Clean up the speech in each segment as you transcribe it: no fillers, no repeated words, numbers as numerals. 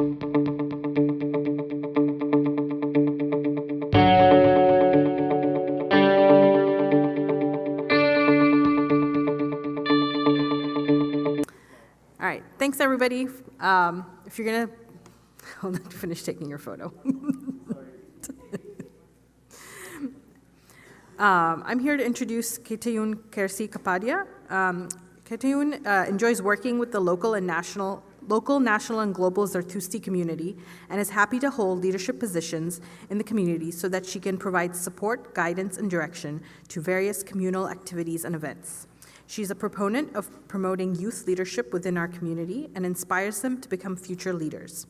All right, thanks everybody. If you're gonna, hold on to finish taking your photo. I'm here to introduce Katayun Kapadia. Katayun enjoys working with the local, national, and global Zartusti community and is happy to hold leadership positions in the community so that she can provide support, guidance, and direction to various communal activities and events. She's a proponent of promoting youth leadership within our community and inspires them to become future leaders.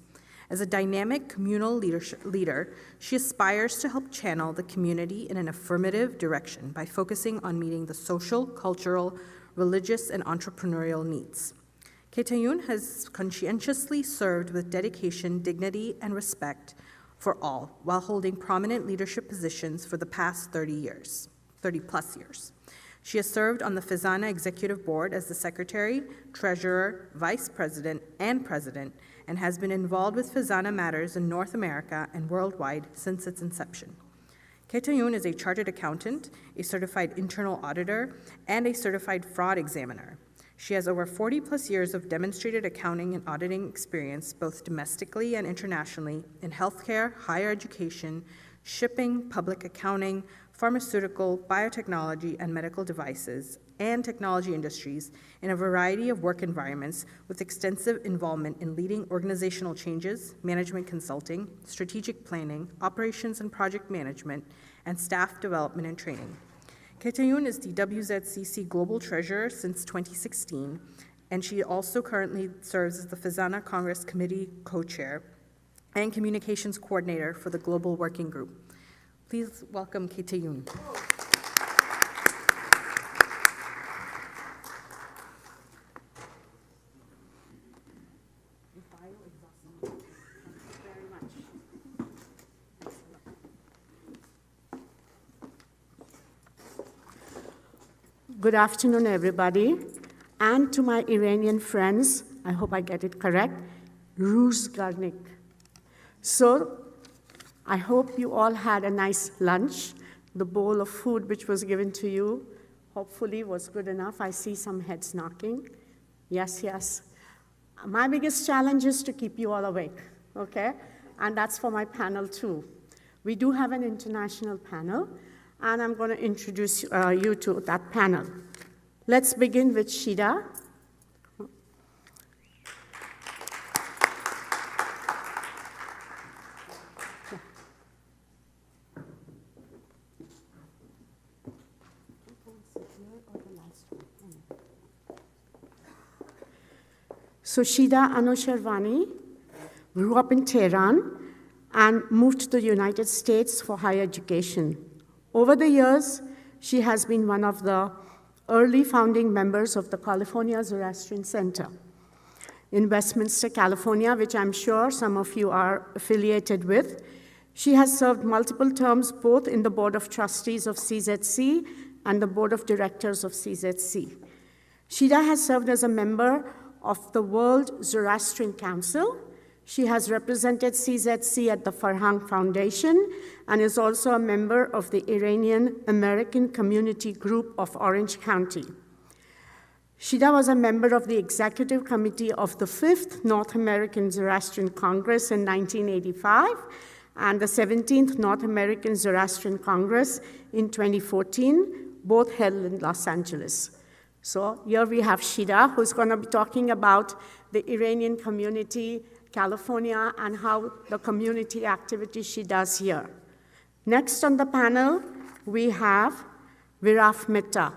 As a dynamic communal leader, she aspires to help channel the community in an affirmative direction by focusing on meeting the social, cultural, religious, and entrepreneurial needs. Katayun has conscientiously served with dedication, dignity, and respect for all, while holding prominent leadership positions for the past 30-plus years. She has served on the Fizana Executive Board as the Secretary, Treasurer, Vice President, and President, and has been involved with Fizana matters in North America and worldwide since its inception. Katayun is a chartered accountant, a certified internal auditor, and a certified fraud examiner. She has over 40-plus years of demonstrated accounting and auditing experience, both domestically and internationally, in healthcare, higher education, shipping, public accounting, pharmaceutical, biotechnology, and medical devices, and technology industries in a variety of work environments with extensive involvement in leading organizational changes, management consulting, strategic planning, operations and project management, and staff development and training. Katayun is the WZCC Global Treasurer since 2016, and she also currently serves as the Fizana Congress Committee Co-Chair and Communications Coordinator for the Global Working Group. Please welcome Katayun. Good afternoon, everybody. And to my Iranian friends, I hope I get it correct, Ruzgarnik. So, I hope you all had a nice lunch. The bowl of food which was given to you hopefully was good enough. I see some heads knocking. Yes, yes. My biggest challenge is to keep you all awake, okay? And that's for my panel too. We do have an international panel, and I'm going to introduce you to that panel. Let's begin with Shida. So Shida Anoshiravani grew up in Tehran and moved to the United States for higher education. Over the years, she has been one of the early founding members of the California Zoroastrian Center in Westminster, California, which I'm sure some of you are affiliated with. She has served multiple terms both in the Board of Trustees of CZC and the Board of Directors of CZC. Shida has served as a member of the World Zoroastrian Council. She has represented CZC at the Farhang Foundation and is also a member of the Iranian American Community Group of Orange County. Shida was a member of the Executive Committee of the 5th North American Zoroastrian Congress in 1985 and the 17th North American Zoroastrian Congress in 2014, both held in Los Angeles. So here we have Shida, who's going to be talking about the Iranian community, California, and how the community activities she does here. Next on the panel, we have Viraf Mehta.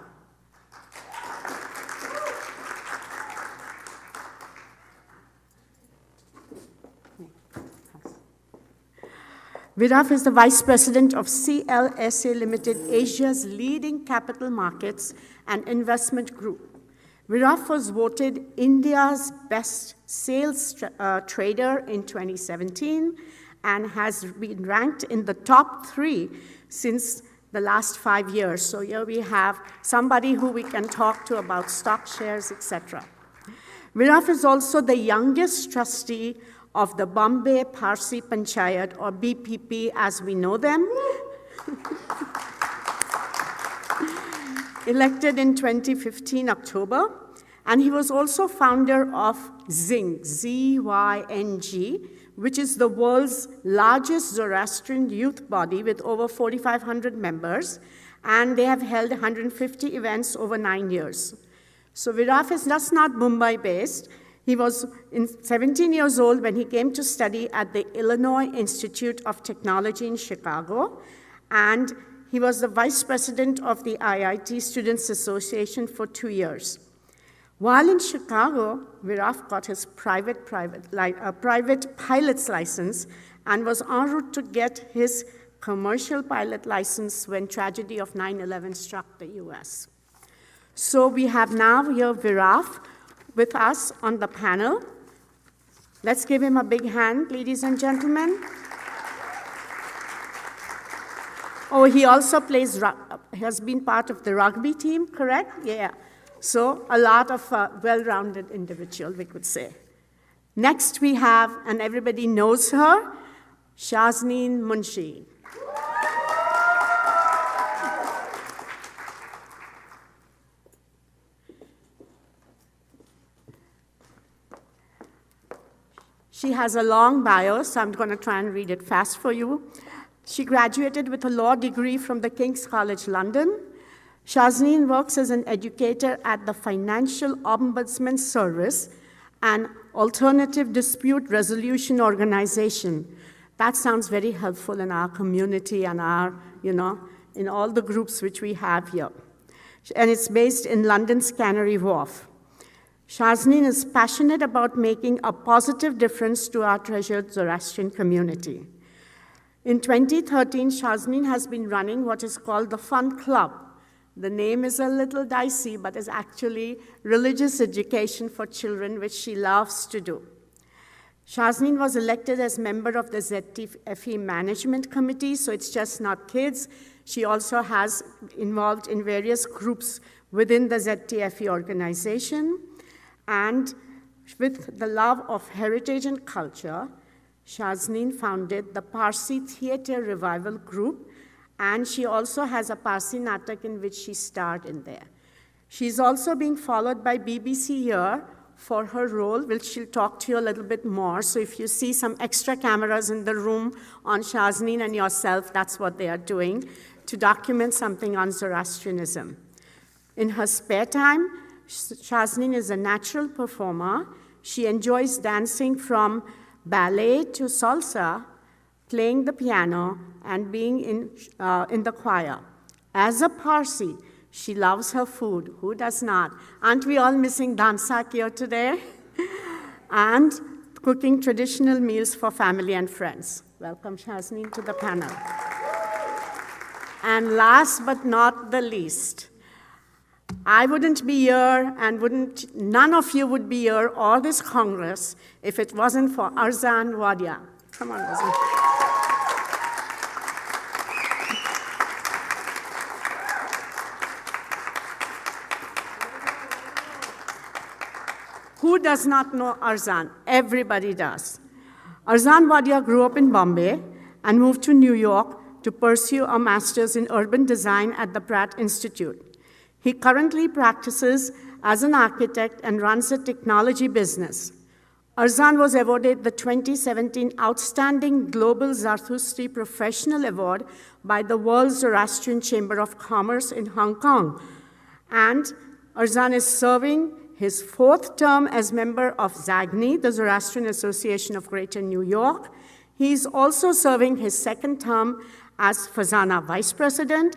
Viraf is the Vice President of CLSA Limited, Asia's leading capital markets and investment group. Viraf was voted India's best sales trader in 2017 and has been ranked in the top 3 since the last 5 years. So here we have somebody who we can talk to about stock shares, etc. Viraf is also the youngest trustee of the Bombay Parsi Panchayat, or BPP as we know them. Elected in 2015, October. And he was also founder of Zing, Z-Y-N-G, which is the world's largest Zoroastrian youth body with over 4,500 members, and they have held 150 events over 9 years. So Viraf is just not Mumbai-based. He was 17 years old when he came to study at the Illinois Institute of Technology in Chicago, and he was the vice president of the IIT Students Association for 2 years. While in Chicago, Viraf got his private pilot's license and was en route to get his commercial pilot license when tragedy of 9/11 struck the US. So we have now here Viraf with us on the panel. Let's give him a big hand, ladies and gentlemen. Oh, he also has been part of the rugby team, correct? Yeah. So a lot of well-rounded individual, we could say. Next we have, and everybody knows her, Shazneen Munshi. She has a long bio, so I'm going to try and read it fast for you. She graduated with a law degree from the King's College London. Shazneen works as an educator at the Financial Ombudsman Service, an alternative dispute resolution organization. That sounds very helpful in our community and our, in all the groups which we have here. And it's based in London's Canary Wharf. Shazneen is passionate about making a positive difference to our treasured Zoroastrian community. In 2013, Shazneen has been running what is called the Fun Club. The name is a little dicey, but is actually religious education for children, which she loves to do. Shazneen was elected as member of the ZTFE Management Committee, so it's just not kids. She also has involved in various groups within the ZTFE organization. And with the love of heritage and culture, Shazneen founded the Parsi Theatre Revival Group, and she also has a Parsi Natak in which she starred in there. She's also being followed by BBC here for her role, which she'll talk to you a little bit more. So if you see some extra cameras in the room on Shazneen and yourself, that's what they are doing, to document something on Zoroastrianism. In her spare time, Shazneen is a natural performer. She enjoys dancing from ballet to salsa, playing the piano, and being in the choir. As a Parsi, she loves her food. Who does not? Aren't we all missing dansak here today? And cooking traditional meals for family and friends. Welcome, Shazneen, to the panel. And last but not the least, I wouldn't be here, and none of you would be here, or this Congress, if it wasn't for Arzan Wadia. Come on, Arzan. Who does not know Arzan? Everybody does. Arzan Wadia grew up in Bombay and moved to New York to pursue a master's in urban design at the Pratt Institute. He currently practices as an architect and runs a technology business. Arzan was awarded the 2017 Outstanding Global Zarthustri Professional Award by the World Zoroastrian Chamber of Commerce in Hong Kong. And Arzan is serving his 4th term as member of ZAGNI, the Zoroastrian Association of Greater New York. He's also serving his 2nd term as Fazana Vice President,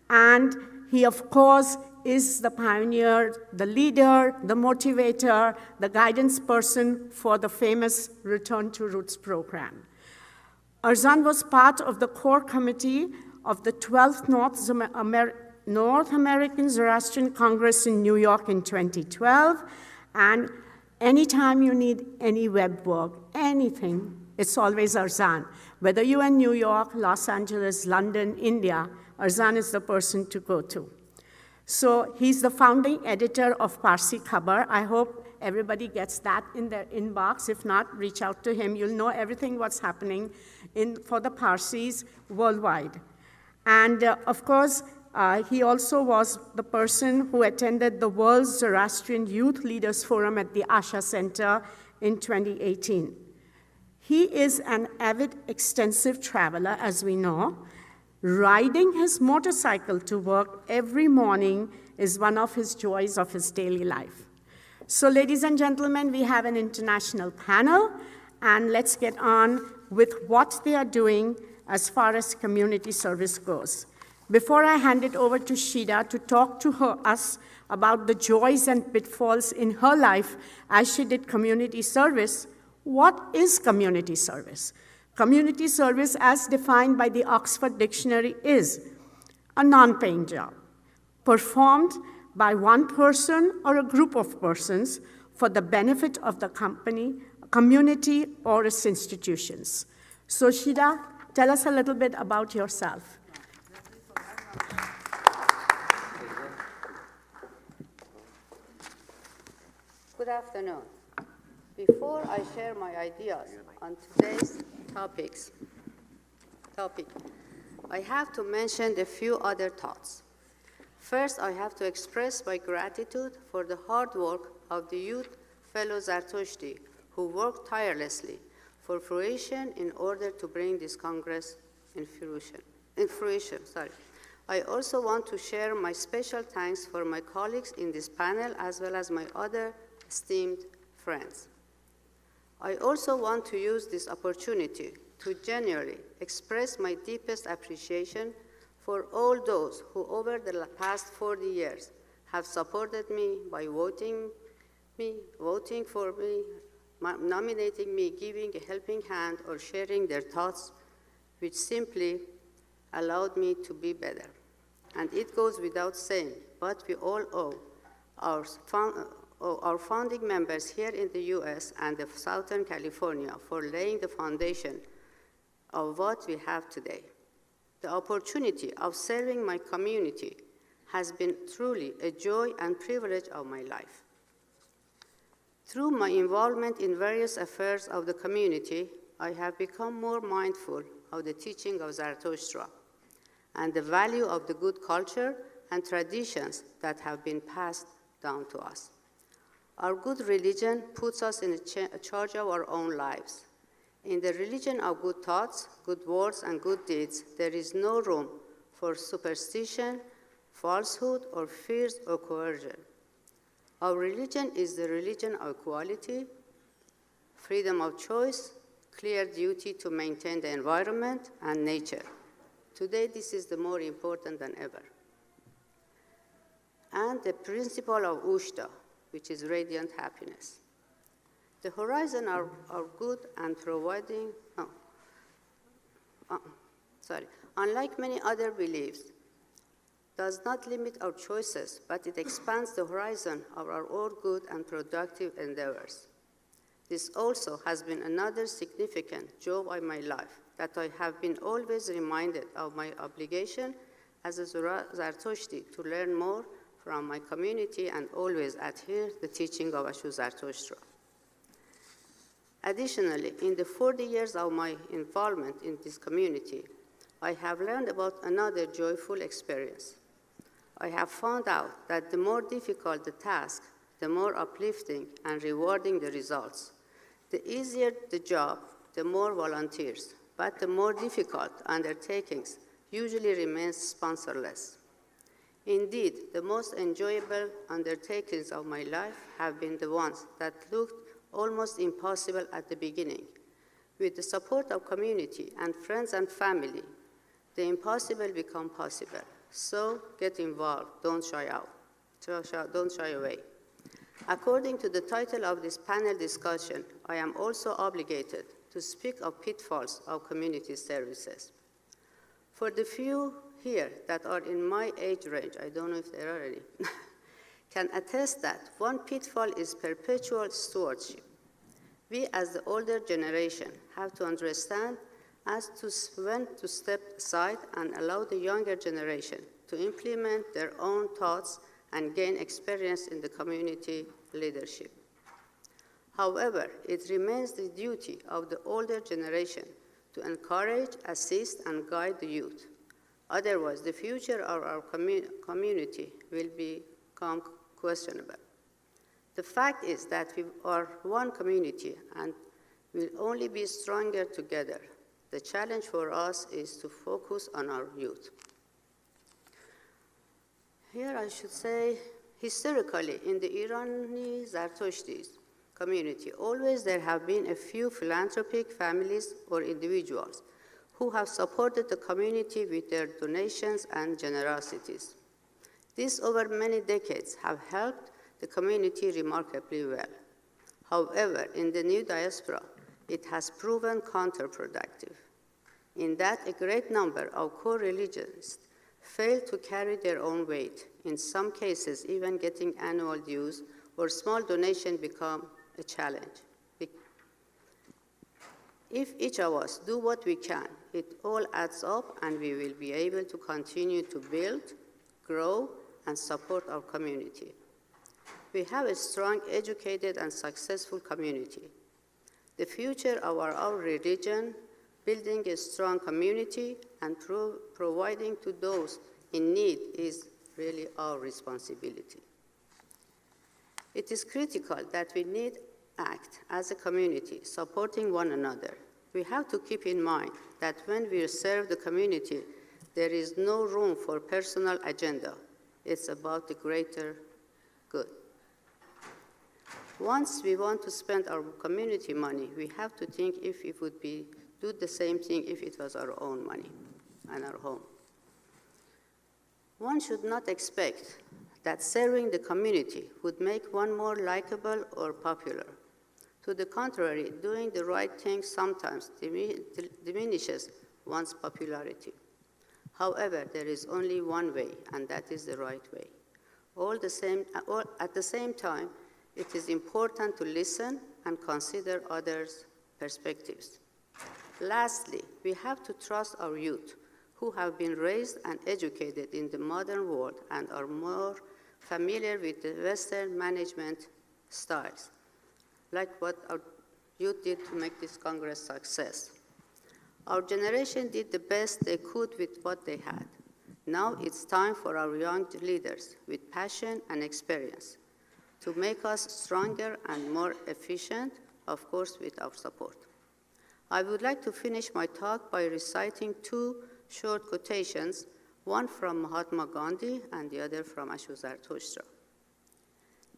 and he, of course, is the pioneer, the leader, the motivator, the guidance person for the famous Return to Roots program. Arzan was part of the core committee of the 12th North American Zoroastrian Congress in New York in 2012, and anytime you need any web work, anything, it's always Arzan. Whether you're in New York, Los Angeles, London, India, Arzan is the person to go to. So he's the founding editor of Parsi Khabar. I hope everybody gets that in their inbox. If not, reach out to him. You'll know everything what's happening for the Parsis worldwide. And of course, he also was the person who attended the World's Zoroastrian Youth Leaders Forum at the Asha Center in 2018. He is an avid, extensive traveler, as we know. Riding his motorcycle to work every morning is one of his joys of his daily life. So, ladies and gentlemen, we have an international panel, and let's get on with what they are doing as far as community service goes. Before I hand it over to Shida to talk to us about the joys and pitfalls in her life as she did community service, what is community service? Community service, as defined by the Oxford Dictionary, is a non-paying job performed by one person or a group of persons for the benefit of the community, or its institutions. So, Shida, tell us a little bit about yourself. Good afternoon. Before I share my ideas on today's topic, I have to mention a few other thoughts. First, I have to express my gratitude for the hard work of the youth fellow Zartushti who worked tirelessly for fruition in order to bring this Congress in fruition. I also want to share my special thanks for my colleagues in this panel as well as my other esteemed friends. I also want to use this opportunity to genuinely express my deepest appreciation for all those who over the past 40 years have supported me by voting for me, nominating me, giving a helping hand, or sharing their thoughts, which simply allowed me to be better. And it goes without saying, but we all owe our founding members here in the US and the Southern California for laying the foundation of what we have today. The opportunity of serving my community has been truly a joy and privilege of my life. Through my involvement in various affairs of the community, I have become more mindful of the teaching of Zarathustra and the value of the good culture and traditions that have been passed down to us. Our good religion puts us in charge of our own lives. In the religion of good thoughts, good words, and good deeds, there is no room for superstition, falsehood, or fears or coercion. Our religion is the religion of equality, freedom of choice, clear duty to maintain the environment and nature. Today, this is the more important than ever. And the principle of Ushta, which is radiant happiness. The horizon are good and providing, unlike many other beliefs, does not limit our choices, but it expands the horizon of our own good and productive endeavors. This also has been another significant joy of my life, that I have been always reminded of my obligation as a Zartushti to learn more from my community and always adhere to the teaching of Ashu Zarathustra. Additionally, in the 40 years of my involvement in this community, I have learned about another joyful experience. I have found out that the more difficult the task, the more uplifting and rewarding the results. The easier the job, the more volunteers, but the more difficult undertakings usually remain sponsorless. Indeed, the most enjoyable undertakings of my life have been the ones that looked almost impossible at the beginning. With the support of community and friends and family, the impossible become possible. So get involved, don't shy out, don't shy away. According to the title of this panel discussion, I am also obligated to speak of pitfalls of community services. For the few here that are in my age range, I don't know if there are any, can attest that one pitfall is perpetual stewardship. We as the older generation have to understand as to when to step aside and allow the younger generation to implement their own thoughts and gain experience in the community leadership. However, it remains the duty of the older generation to encourage, assist, and guide the youth. Otherwise, the future of our community will become questionable. The fact is that we are one community and will only be stronger together. The challenge for us is to focus on our youth. Here I should say, historically, in the Irani Zartushtis community, always there have been a few philanthropic families or individuals who have supported the community with their donations and generosities. These over many decades have helped the community remarkably well. However, in the new diaspora, it has proven counterproductive, in that a great number of co-religionists fail to carry their own weight. In some cases, even getting annual dues or small donation become a challenge. If each of us do what we can, it all adds up and we will be able to continue to build, grow, and support our community. We have a strong, educated, and successful community. The future of our religion, building a strong community, and providing to those in need is really our responsibility. It is critical that we need act as a community, supporting one another. We have to keep in mind that when we serve the community, there is no room for personal agenda. It's about the greater good. Once we want to spend our community money, we have to think if it would do the same thing if it was our own money and our home. One should not expect that serving the community would make one more likable or popular. To the contrary, doing the right thing sometimes diminishes one's popularity. However, there is only one way, and that is the right way. At the same time, it is important to listen and consider others' perspectives. Lastly, we have to trust our youth, who have been raised and educated in the modern world and are more familiar with the Western management styles, like what our youth did to make this Congress a success. Our generation did the best they could with what they had. Now it's time for our young leaders with passion and experience to make us stronger and more efficient, of course, with our support. I would like to finish my talk by reciting two short quotations, one from Mahatma Gandhi and the other from Zarathustra.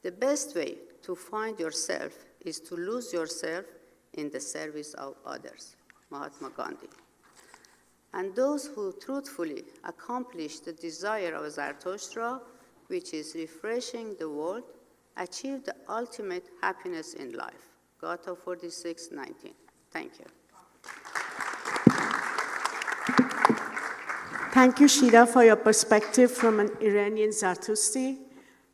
The best way to find yourself is to lose yourself in the service of others, Mahatma Gandhi. And those who truthfully accomplish the desire of Zarathustra, which is refreshing the world, achieve the ultimate happiness in life. Gata 46:19. Thank you. Thank you, Shida, for your perspective from an Iranian Zartusti.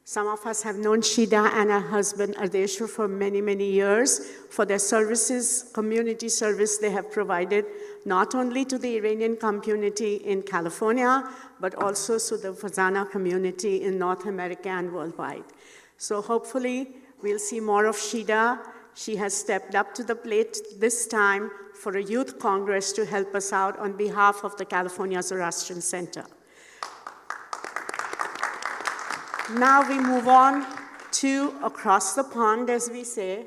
Some of us have known Shida and her husband Ardeshwar for many, many years for their services, community service they have provided, not only to the Iranian community in California, but also to the Fazana community in North America and worldwide. So hopefully we'll see more of Shida. She has stepped up to the plate this time for a youth congress to help us out on behalf of the California Zoroastrian Center. Now we move on to across the pond, as we say,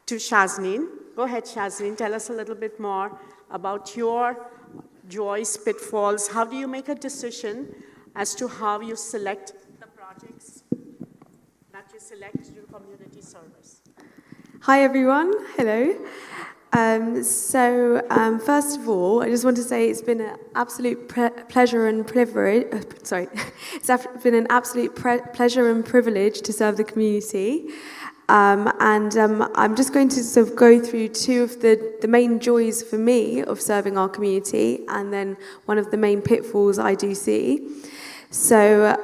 to Shazneen. Go ahead, Shazneen. Tell us a little bit more about your joys, pitfalls. How do you make a decision as to how you select the projects that you select to do community service? Hi, everyone. Hello. First of all, I just want to say it's been an absolute pleasure and privilege. It's been an absolute pleasure and privilege to serve the community. I'm just going to sort of go through two of the main joys for me of serving our community, and then one of the main pitfalls I do see. So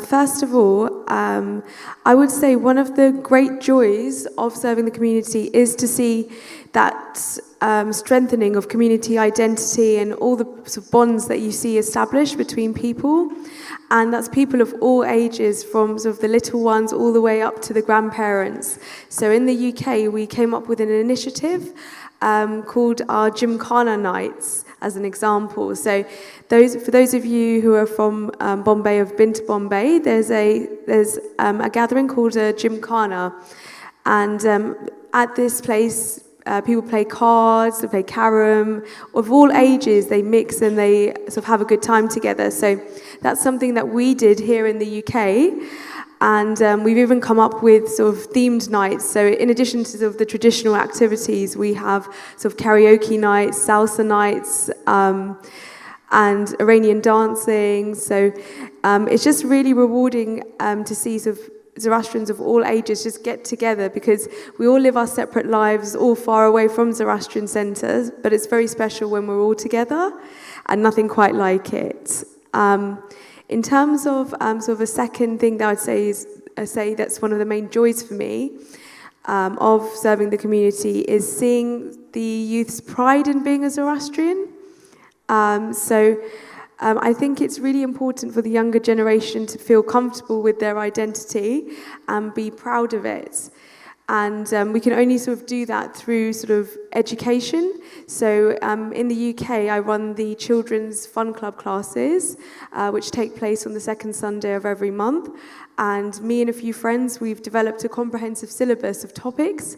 first of all, I would say one of the great joys of serving the community is to see that strengthening of community identity and all the sort of bonds that you see established between people. And that's people of all ages, from sort of the little ones all the way up to the grandparents. So in the UK, we came up with an initiative called our Gymkhana Nights, as an example. So for those of you who are from Bombay, have been to Bombay, there's a gathering called a Gymkhana. And at this place, people play cards, they play carom. Of all ages, they mix and they sort of have a good time together. So that's something that we did here in the UK. And we've even come up with sort of themed nights. So in addition to sort of the traditional activities, we have sort of karaoke nights, salsa nights, and Iranian dancing. So it's just really rewarding to see sort of Zoroastrians of all ages just get together, because we all live our separate lives all far away from Zoroastrian centres, but it's very special when we're all together, and nothing quite like it. In terms of sort of a second thing that I'd say that's one of the main joys for me of serving the community is seeing the youth's pride in being a Zoroastrian. I think it's really important for the younger generation to feel comfortable with their identity and be proud of it. And we can only sort of do that through sort of education. So in the UK, I run the Children's Fun Club classes, which take place on the second Sunday of every month. And me and a few friends, we've developed a comprehensive syllabus of topics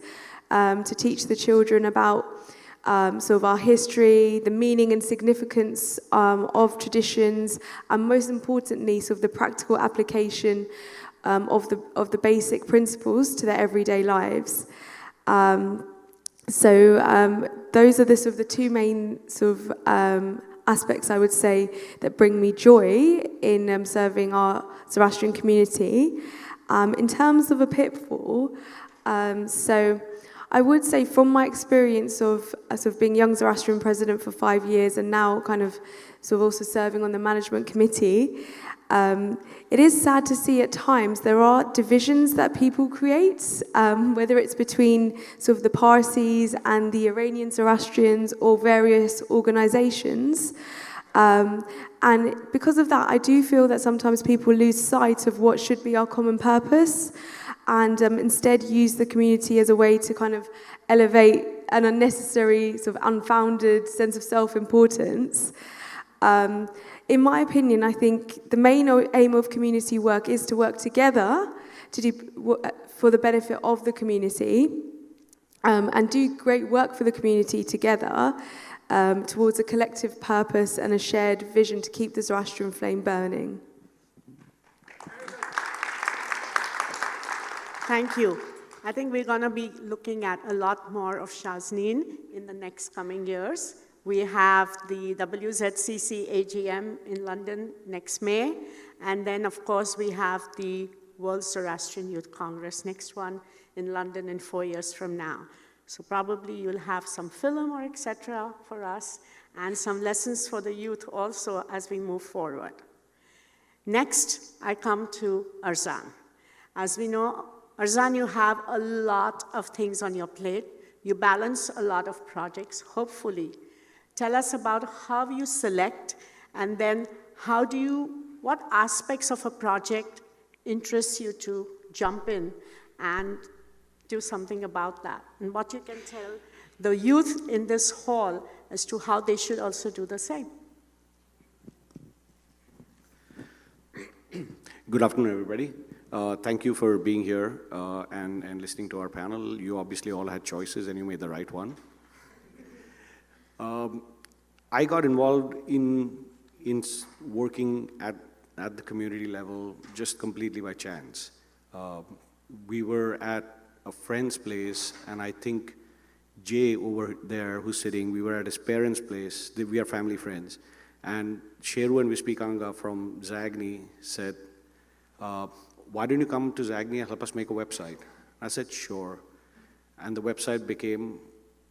to teach the children about sort of our history, the meaning and significance of traditions, and most importantly, sort of the practical application of the basic principles to their everyday lives. Those are the sort of the two main sort of aspects, I would say, that bring me joy in serving our Zoroastrian community. In terms of a pitfall, I would say from my experience of sort of being young Zoroastrian president for 5 years and now kind of sort of also serving on the management committee, it is sad to see at times there are divisions that people create, whether it's between sort of the Parsis and the Iranian Zoroastrians or various organizations. And because of that, I do feel that sometimes people lose sight of what should be our common purpose, and instead use the community as a way to kind of elevate an unnecessary, sort of unfounded sense of self-importance. In my opinion, I think the main aim of community work is to work together to do for the benefit of the community, and do great work for the community together towards a collective purpose and a shared vision to keep the Zoroastrian flame burning. Thank you. I think we're going to be looking at a lot more of Shazneen in the next coming years. We have the WZCC AGM in London next May, and then, of course, we have the World Zoroastrian Youth Congress, next one in London in 4 years from now. So probably you'll have some film or etc. for us, and some lessons for the youth also as we move forward. Next, I come to Arzan. As we know, Arzan, you have a lot of things on your plate. You balance a lot of projects, hopefully. Tell us about how you select, and then what aspects of a project interest you to jump in and do something about that, and what you can tell the youth in this hall as to how they should also do the same. Good afternoon, everybody. Thank you for being here and listening to our panel. You obviously all had choices and you made the right one. I got involved in working at the community level just completely by chance. We were at a friend's place, and I think Jay over there who's sitting, we were at his parents' place. We are family friends. And Sheru and Vispikanga from Zagni said, why don't you come to Zagni and help us make a website? I said, sure. And the website became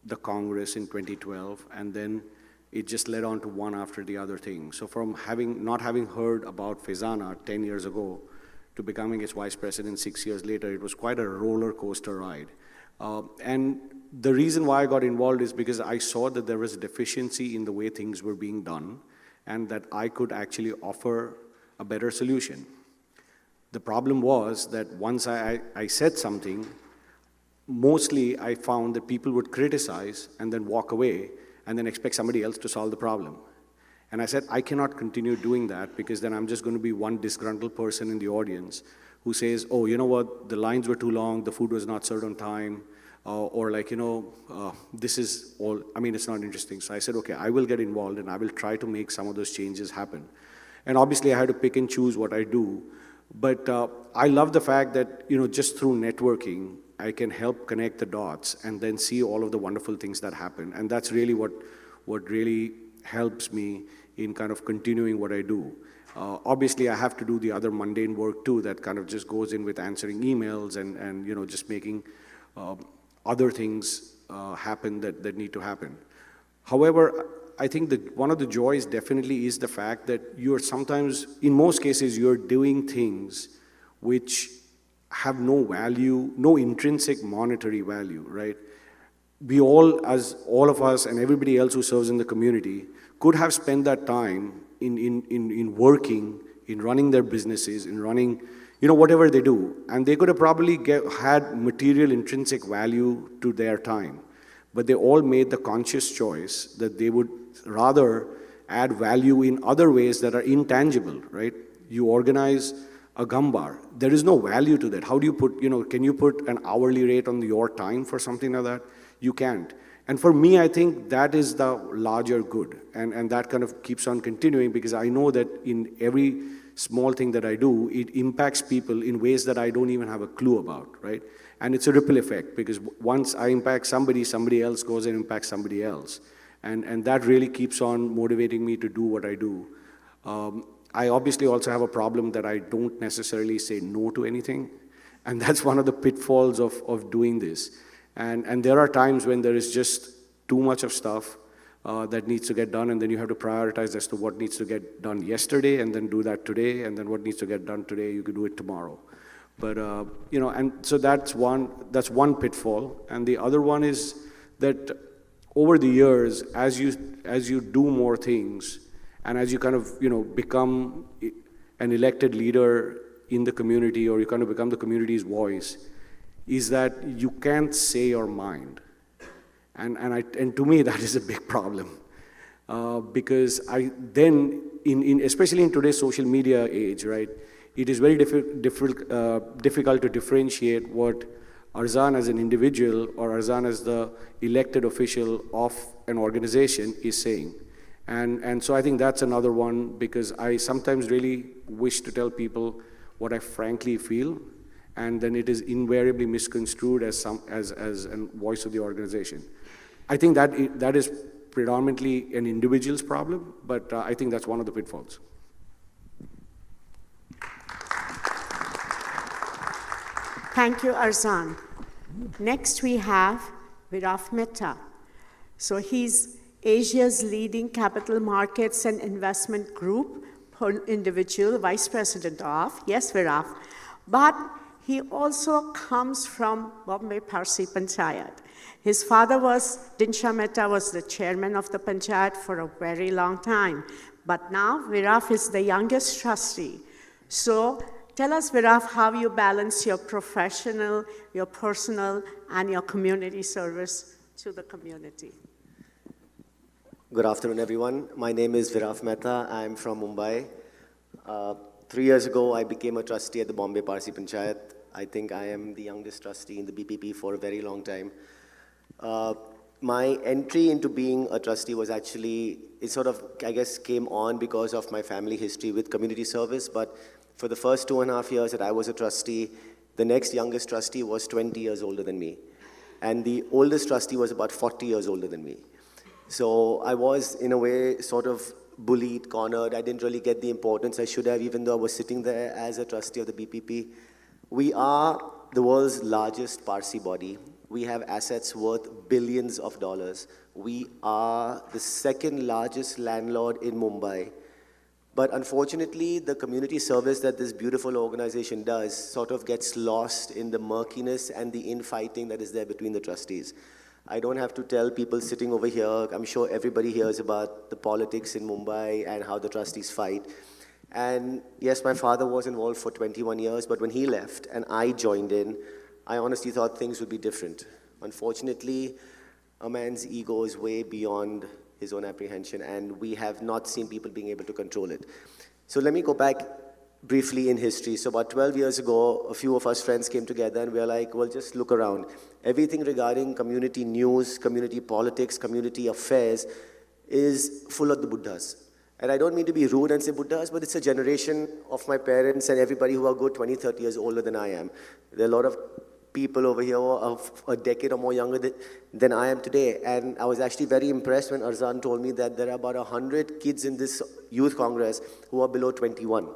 the Congress in 2012, and then it just led on to one after the other thing. So from not having heard about Faizana 10 years ago to becoming its vice president 6 years later, it was quite a roller coaster ride. And the reason why I got involved is because I saw that there was a deficiency in the way things were being done and that I could actually offer a better solution. The problem was that once I said something, mostly I found that people would criticize and then walk away and then expect somebody else to solve the problem. And I said, I cannot continue doing that because then I'm just going to be one disgruntled person in the audience who says, oh, you know what, the lines were too long, the food was not served on time, or like, you know, this is all, I mean, it's not interesting. So I said, okay, I will get involved and I will try to make some of those changes happen. And obviously I had to pick and choose what I do. But I love the fact that, you know, just through networking, I can help connect the dots and then see all of the wonderful things that happen. And that's really what really helps me in kind of continuing what I do. Obviously, I have to do the other mundane work too that kind of just goes in with answering emails and you know, just making other things happen that need to happen. However, I think that one of the joys definitely is the fact that you're sometimes, in most cases, you're doing things which have no value, no intrinsic monetary value, right? We all, as all of us and everybody else who serves in the community, could have spent that time in working, in running their businesses, in running, you know, whatever they do. And they could have probably had material intrinsic value to their time. But they all made the conscious choice that they would rather add value in other ways that are intangible, right? You organize a gumbar. There is no value to that. How do you put, you know, can you put an hourly rate on your time for something like that? You can't. And for me, I think that is the larger good. And that kind of keeps on continuing because I know that in every small thing that I do, it impacts people in ways that I don't even have a clue about, right? And it's a ripple effect because once I impact somebody, somebody else goes and impacts somebody else. And that really keeps on motivating me to do what I do. I obviously also have a problem that I don't necessarily say no to anything. And that's one of the pitfalls of doing this. And there are times when there is just too much of stuff that needs to get done, and then you have to prioritize as to what needs to get done yesterday, and then do that today, and then what needs to get done today, you could do it tomorrow. But, you know, and so that's one pitfall. And the other one is that over the years, as you do more things, and as you kind of, you know, become an elected leader in the community, or you kind of become the community's voice, is that you can't say your mind. And to me, that is a big problem. Because especially in today's social media age, right, it is very difficult to differentiate what Arzan as an individual or Arzan as the elected official of an organization is saying. And so I think that's another one, because I sometimes really wish to tell people what I frankly feel, and then it is invariably misconstrued as a voice of the organization. I think that is predominantly an individual's problem, but I think that's one of the pitfalls. Thank you, Arzan. Next we have Viraf Mehta. So he's Asia's leading capital markets and investment group individual, vice president of, yes, Viraf, but he also comes from Bombay Parsi Panchayat. His father Dinsha Mehta was the chairman of the Panchayat for a very long time, but now Viraf is the youngest trustee. So tell us, Viraf, how you balance your professional, your personal, and your community service to the community. Good afternoon, everyone. My name is Viraf Mehta. I'm from Mumbai. 3 years ago, I became a trustee at the Bombay Parsi Panchayat. I think I am the youngest trustee in the BPP for a very long time. My entry into being a trustee was actually, it sort of, I guess, came on because of my family history with community service. But for the first 2.5 years that I was a trustee, the next youngest trustee was 20 years older than me. And the oldest trustee was about 40 years older than me. So I was, in a way, sort of bullied, cornered. I didn't really get the importance I should have, even though I was sitting there as a trustee of the BPP. We are the world's largest Parsi body. We have assets worth billions of dollars. We are the second largest landlord in Mumbai. But unfortunately, the community service that this beautiful organization does sort of gets lost in the murkiness and the infighting that is there between the trustees. I don't have to tell people sitting over here, I'm sure everybody hears about the politics in Mumbai and how the trustees fight. And yes, my father was involved for 21 years, but when he left and I joined in, I honestly thought things would be different. Unfortunately, a man's ego is way beyond his own apprehension, and we have not seen people being able to control it. So let me go back briefly in history. So about 12 years ago, a few of us friends came together and we were like, well, just look around. Everything regarding community news, community politics, community affairs is full of the Buddhas. And I don't mean to be rude and say Buddhas, but it's a generation of my parents and everybody who are good 20, 30 years older than I am. There are a lot of people over here of a decade or more younger than I am today. And I was actually very impressed when Arzan told me that there are about 100 kids in this youth congress who are below 21,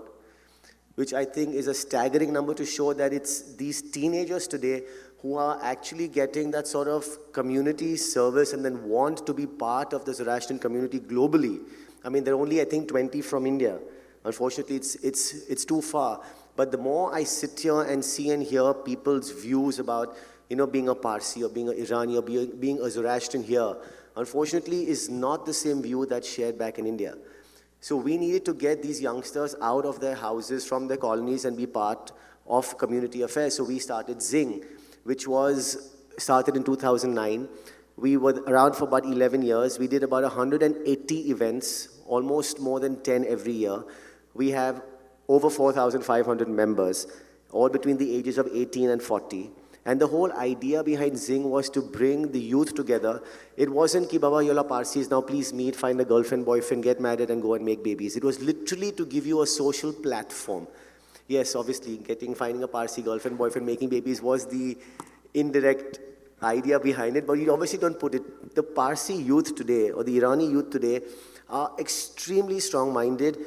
which I think is a staggering number to show that it's these teenagers today who are actually getting that sort of community service and then want to be part of the Zoroastrian community globally. I mean, there are only, I think, 20 from India. Unfortunately, it's too far. But the more I sit here and see and hear people's views about, being a Parsi or being an Irani or being a Zoroastrian here, unfortunately, is not the same view that's shared back in India. So we needed to get these youngsters out of their houses, from their colonies, and be part of community affairs. So we started Zing, which was started in 2009. We were around for about 11 years. We did about 180 events, almost more than 10 every year. We have over 4,500 members, all between the ages of 18 and 40. And the whole idea behind Zing was to bring the youth together. It wasn't ki baba yola Parsis, now please meet, find a girlfriend, boyfriend, get married and go and make babies. It was literally to give you a social platform. Yes, obviously, finding a Parsi girlfriend, boyfriend, making babies was the indirect idea behind it, but you obviously don't put it. The Parsi youth today, or the Irani youth today, are extremely strong-minded,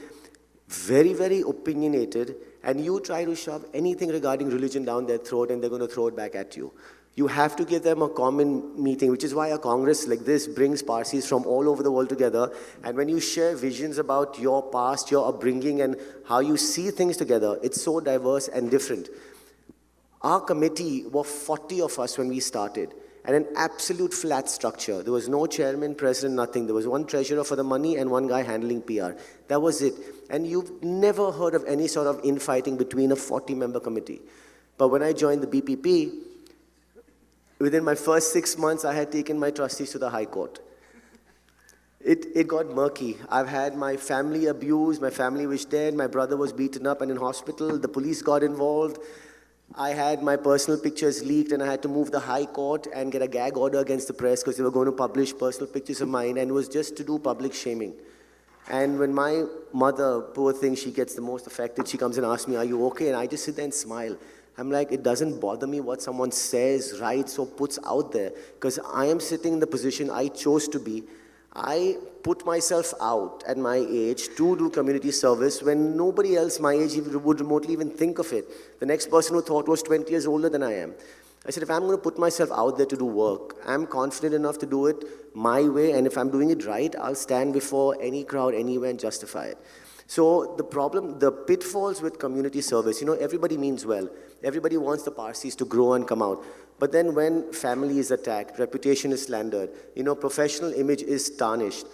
very, very opinionated, and you try to shove anything regarding religion down their throat and they're going to throw it back at you. You have to give them a common meeting, which is why a congress like this brings Parsis from all over the world together. And when you share visions about your past, your upbringing, and how you see things together, it's so diverse and different. Our committee were 40 of us when we started, and an absolute flat structure. There was no chairman, president, nothing. There was one treasurer for the money and one guy handling PR. That was it. And you've never heard of any sort of infighting between a 40-member committee. But when I joined the BPP, within my first 6 months, I had taken my trustees to the High Court. It got murky. I've had my family abused, my family was dead, my brother was beaten up and in hospital, the police got involved. I had my personal pictures leaked and I had to move the High Court and get a gag order against the press because they were going to publish personal pictures of mine, and it was just to do public shaming. And when my mother, poor thing, she gets the most affected, she comes and asks me, are you okay? And I just sit there and smile. I'm like, it doesn't bother me what someone says, writes, or puts out there, because I am sitting in the position I chose to be. I put myself out at my age to do community service when nobody else my age would remotely even think of it. The next person who thought was 20 years older than I am. I said, if I'm going to put myself out there to do work, I'm confident enough to do it my way, and if I'm doing it right, I'll stand before any crowd anywhere and justify it. So the problem, the pitfalls with community service, everybody means well. Everybody wants the Parsis to grow and come out. But then when family is attacked, reputation is slandered, professional image is tarnished,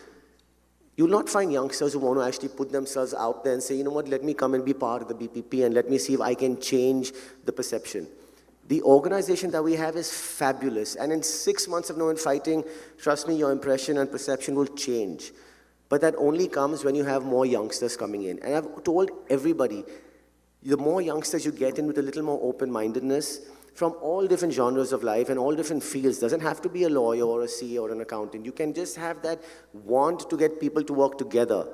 you'll not find youngsters who want to actually put themselves out there and say, let me come and be part of the BPP and let me see if I can change the perception. The organization that we have is fabulous. And in 6 months of no fighting, trust me, your impression and perception will change. But that only comes when you have more youngsters coming in. And I've told everybody, the more youngsters you get in with a little more open-mindedness from all different genres of life and all different fields, doesn't have to be a lawyer or a CA or an accountant. You can just have that want to get people to work together,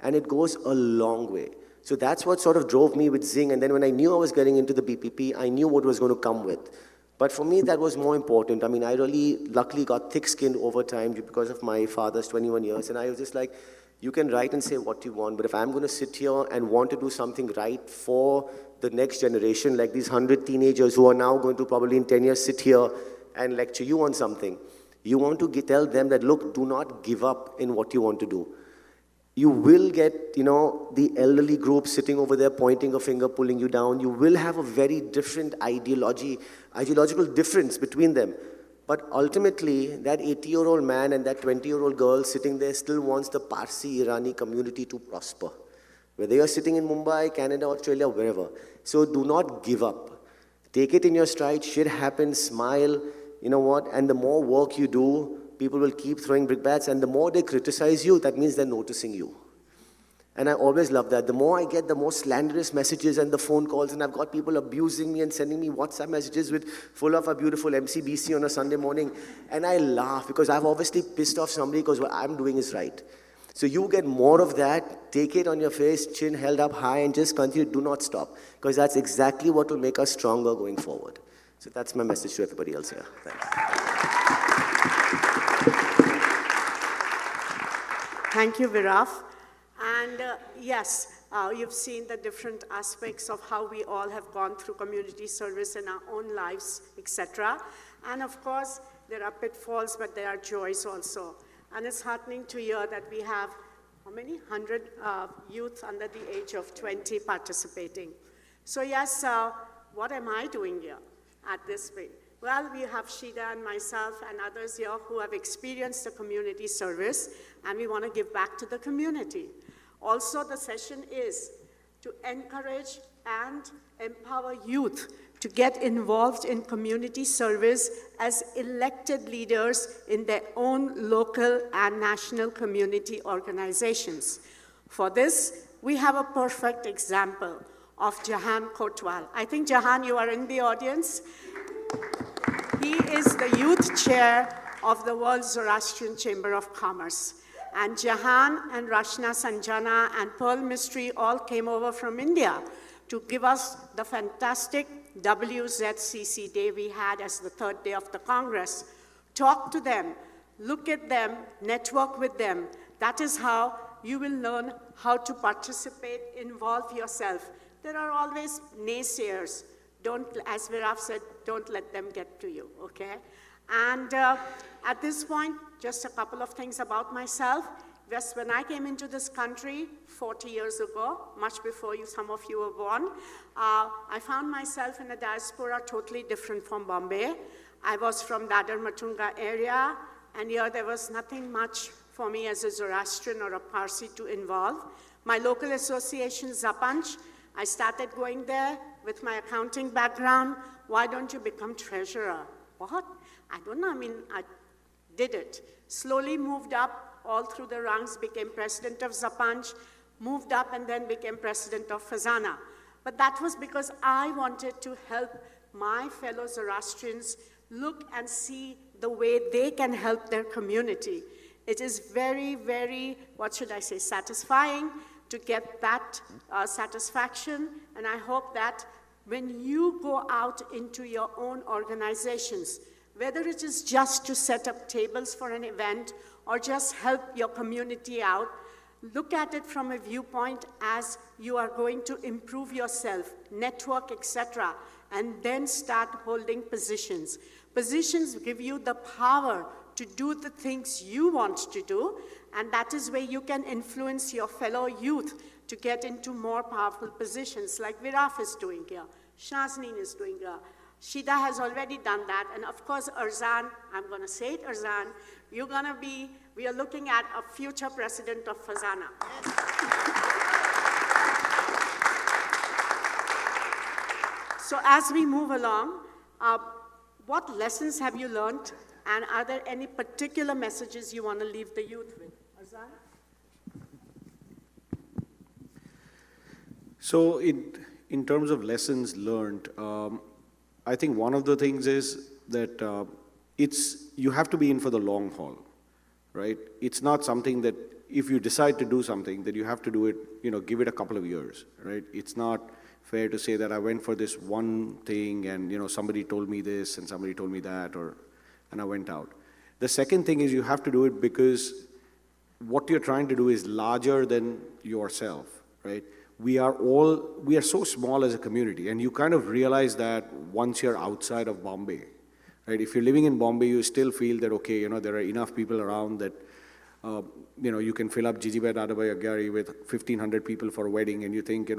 and it goes a long way. So that's what sort of drove me with Zing. And then when I knew I was getting into the BPP, I knew what was going to come with. But for me, that was more important. I mean, I really luckily got thick-skinned over time because of my father's 21 years. And I was just like, you can write and say what you want, but if I'm going to sit here and want to do something right for the next generation, like these 100 teenagers who are now going to probably in 10 years sit here and lecture you on something, you want to tell them that, look, do not give up in what you want to do. You will get, the elderly group sitting over there pointing a finger, pulling you down. You will have a very different ideological difference between them. But ultimately, that 80-year-old man and that 20-year-old girl sitting there still wants the Parsi Irani community to prosper. Whether you're sitting in Mumbai, Canada, Australia, wherever. So do not give up. Take it in your stride, shit happens, smile, you know what, and the more work you do, people will keep throwing brickbats, and the more they criticize you, that means they're noticing you. And I always love that. The more I get, the more slanderous messages and the phone calls, and I've got people abusing me and sending me WhatsApp messages full of a beautiful MCBC on a Sunday morning, and I laugh because I've obviously pissed off somebody because what I'm doing is right. So you get more of that, take it on your face, chin held up high, and just continue, do not stop, because that's exactly what will make us stronger going forward. So that's my message to everybody else here. Thanks. Thank you, Viraf. And yes, you've seen the different aspects of how we all have gone through community service in our own lives, etc. And of course, there are pitfalls, but there are joys also. And it's heartening to hear that we have, how many? 100 youth under the age of 20 participating. So yes, what am I doing here at this way? Well, we have Shida and myself and others here who have experienced the community service, and we want to give back to the community. Also, the session is to encourage and empower youth to get involved in community service as elected leaders in their own local and national community organizations. For this, we have a perfect example of Jahan Kotwal. I think, Jahan, you are in the audience. He is the youth chair of the World Zoroastrian Chamber of Commerce. And Jahan and Rashna Sanjana and Pearl Mystery all came over from India to give us the fantastic WZCC day we had as the third day of the Congress. Talk to them, look at them, network with them. That is how you will learn how to participate, involve yourself. There are always naysayers. Don't, as Viraf said, don't let them get to you, okay? And at this point, just a couple of things about myself. Just when I came into this country 40 years ago, much before some of you were born, I found myself in a diaspora totally different from Bombay. I was from Dadar Matunga area, and here there was nothing much for me as a Zoroastrian or a Parsi to involve. My local association, Zapanch, I started going there with my accounting background. Why don't you become treasurer? What? I don't know, I mean, I did it. Slowly moved up all through the ranks, became president of Zapanch, moved up and then became president of Fazana. But that was because I wanted to help my fellow Zoroastrians look and see the way they can help their community. It is very, very, what should I say, satisfying to get that satisfaction. And I hope that when you go out into your own organizations, whether it is just to set up tables for an event or just help your community out, look at it from a viewpoint as you are going to improve yourself, network, etc., and then start holding positions. Positions give you the power to do the things you want to do, and that is where you can influence your fellow youth to get into more powerful positions like Viraf is doing here, Shazneen is doing here. Shida has already done that, and of course, Arzan, I'm going to say it, Arzan, you're going to be, we are looking at a future president of Fazana. So as we move along, what lessons have you learned, and are there any particular messages you want to leave the youth with? Arzan? So in terms of lessons learned, I think one of the things is that you have to be in for the long haul, right? It's not something that if you decide to do something, that you have to do it, give it a couple of years, right? It's not fair to say that I went for this one thing and, somebody told me this and somebody told me that, and I went out. The second thing is you have to do it because what you're trying to do is larger than yourself, right? We are so small as a community, and you kind of realize that once you're outside of Bombay, right? If you're living in Bombay, you still feel that, okay, there are enough people around that You can fill up Jijibet Adabayagari with 1,500 people for a wedding, and you think,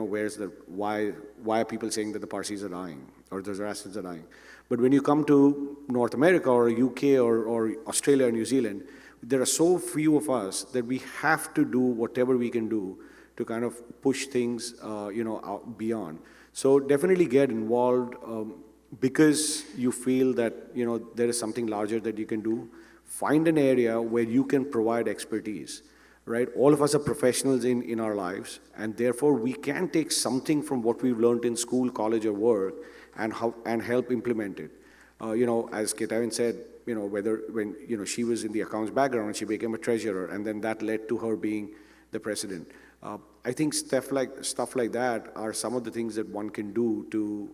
why are people saying that the Parsis are dying or the Zoroastrians are dying? But when you come to North America or UK or Australia or New Zealand, there are so few of us that we have to do whatever we can do to kind of push things, out beyond. So definitely get involved because you feel that, there is something larger that you can do. Find an area where you can provide expertise, right? All of us are professionals in our lives, and therefore we can take something from what we've learned in school, college, or work and help implement it. As Katayun said, when she was in the accounts background and she became a treasurer, and then that led to her being the president. I think stuff like that are some of the things that one can do to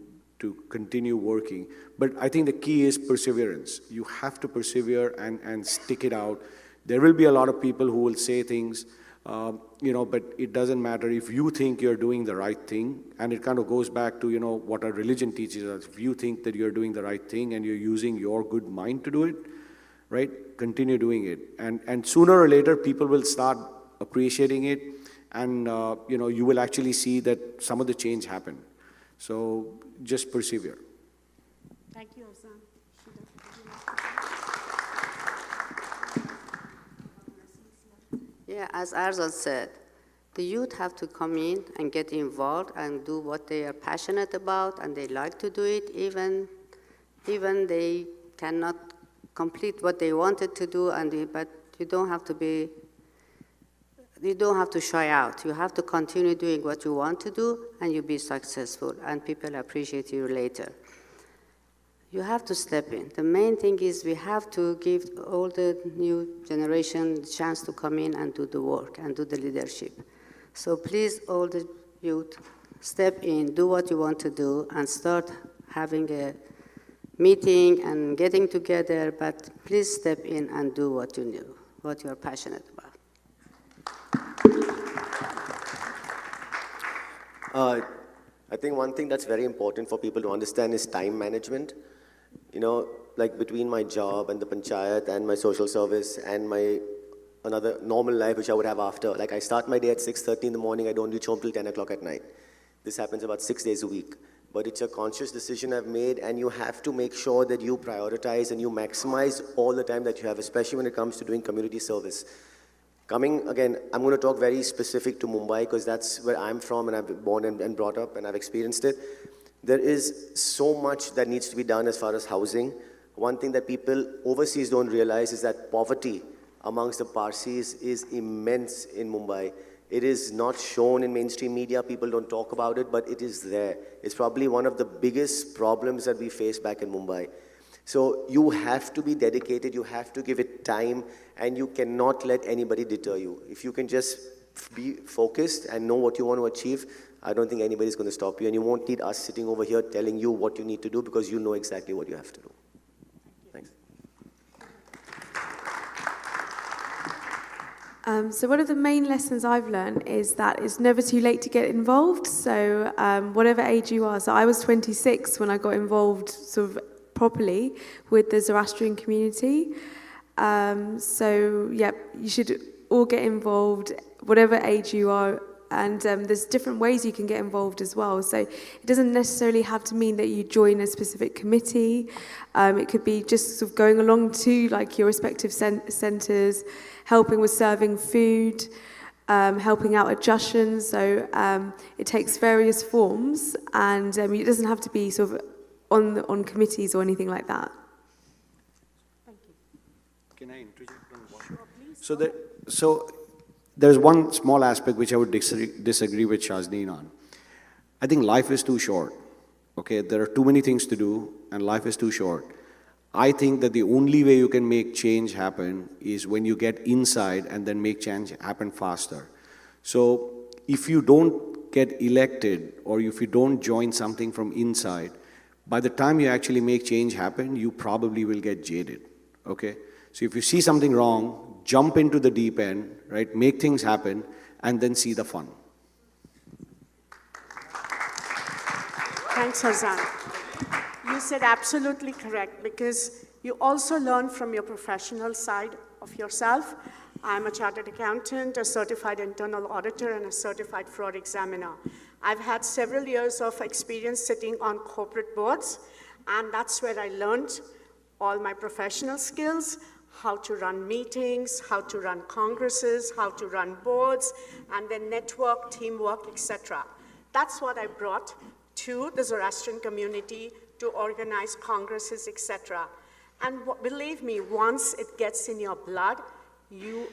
continue working. But I think the key is perseverance. You have to persevere and stick it out. There will be a lot of people who will say things, but it doesn't matter if you think you're doing the right thing. And it kind of goes back to, what our religion teaches us. If you think that you're doing the right thing and you're using your good mind to do it, right, continue doing it. And sooner or later, people will start appreciating it. And, you will actually see that some of the change happen. So just persevere. Thank you, Arzan. Yeah, as Arzan said, the youth have to come in and get involved and do what they are passionate about, and they like to do it, even they cannot complete what they wanted to do, but you don't have to shy out. You have to continue doing what you want to do, and you'll be successful, and people appreciate you later. You have to step in. The main thing is we have to give all the new generation the chance to come in and do the work and do the leadership. So please, all the youth, step in, do what you want to do, and start having a meeting and getting together, but please step in and do what you know, what you're passionate about. I think one thing that's very important for people to understand is time management. Like between my job and the panchayat and my social service and my another normal life which I would have after. Like I start my day at 6:30 in the morning, I don't reach home till 10 o'clock at night. This happens about 6 days a week. But it's a conscious decision I've made, and you have to make sure that you prioritize and you maximize all the time that you have, especially when it comes to doing community service. Again, I'm going to talk very specific to Mumbai because that's where I'm from and I've been born and brought up and I've experienced it. There is so much that needs to be done as far as housing. One thing that people overseas don't realize is that poverty amongst the Parsis is immense in Mumbai. It is not shown in mainstream media, people don't talk about it, but it is there. It's probably one of the biggest problems that we face back in Mumbai. So you have to be dedicated, you have to give it time, and you cannot let anybody deter you. If you can just be focused and know what you want to achieve, I don't think anybody's going to stop you, and you won't need us sitting over here telling you what you need to do because you know exactly what you have to do. Thanks. So one of the main lessons I've learned is that it's never too late to get involved. So whatever age you are. So I was 26 when I got involved sort of properly with the Zoroastrian community. So yeah, you should all get involved, whatever age you are. And there's different ways you can get involved as well. So it doesn't necessarily have to mean that you join a specific committee. It could be just sort of going along to like your respective centres, helping with serving food, helping out at Jushin. So it takes various forms, and it doesn't have to be sort of on committees or anything like that. Thank you. Can I interject on one? Sure, please. So there's one small aspect which I would disagree with Shazneen on. I think life is too short. Okay, there are too many things to do, and life is too short. I think that the only way you can make change happen is when you get inside and then make change happen faster. So if you don't get elected or if you don't join something from inside, by the time you actually make change happen, you probably will get jaded, okay? So if you see something wrong, jump into the deep end, right? Make things happen, and then see the fun. Thanks, Arzan. You said absolutely correct, because you also learn from your professional side of yourself. I'm a chartered accountant, a certified internal auditor, and a certified fraud examiner. I've had several years of experience sitting on corporate boards, and that's where I learned all my professional skills, how to run meetings, how to run congresses, how to run boards, and then network, teamwork, etc. That's what I brought to the Zoroastrian community to organize congresses, etc. And believe me, once it gets in your blood, you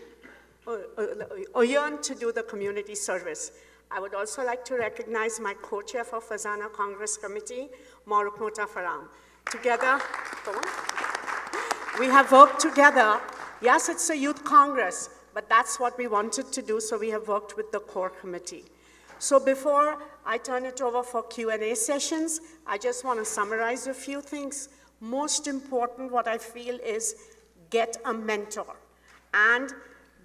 yearn to do the community service. I would also like to recognize my co-chair for Fazana Congress Committee, Maruk Motafaram. Together, we have worked together. Yes, it's a youth congress, but that's what we wanted to do, so we have worked with the core committee. So before I turn it over for Q&A sessions, I just want to summarize a few things. Most important, what I feel is get a mentor and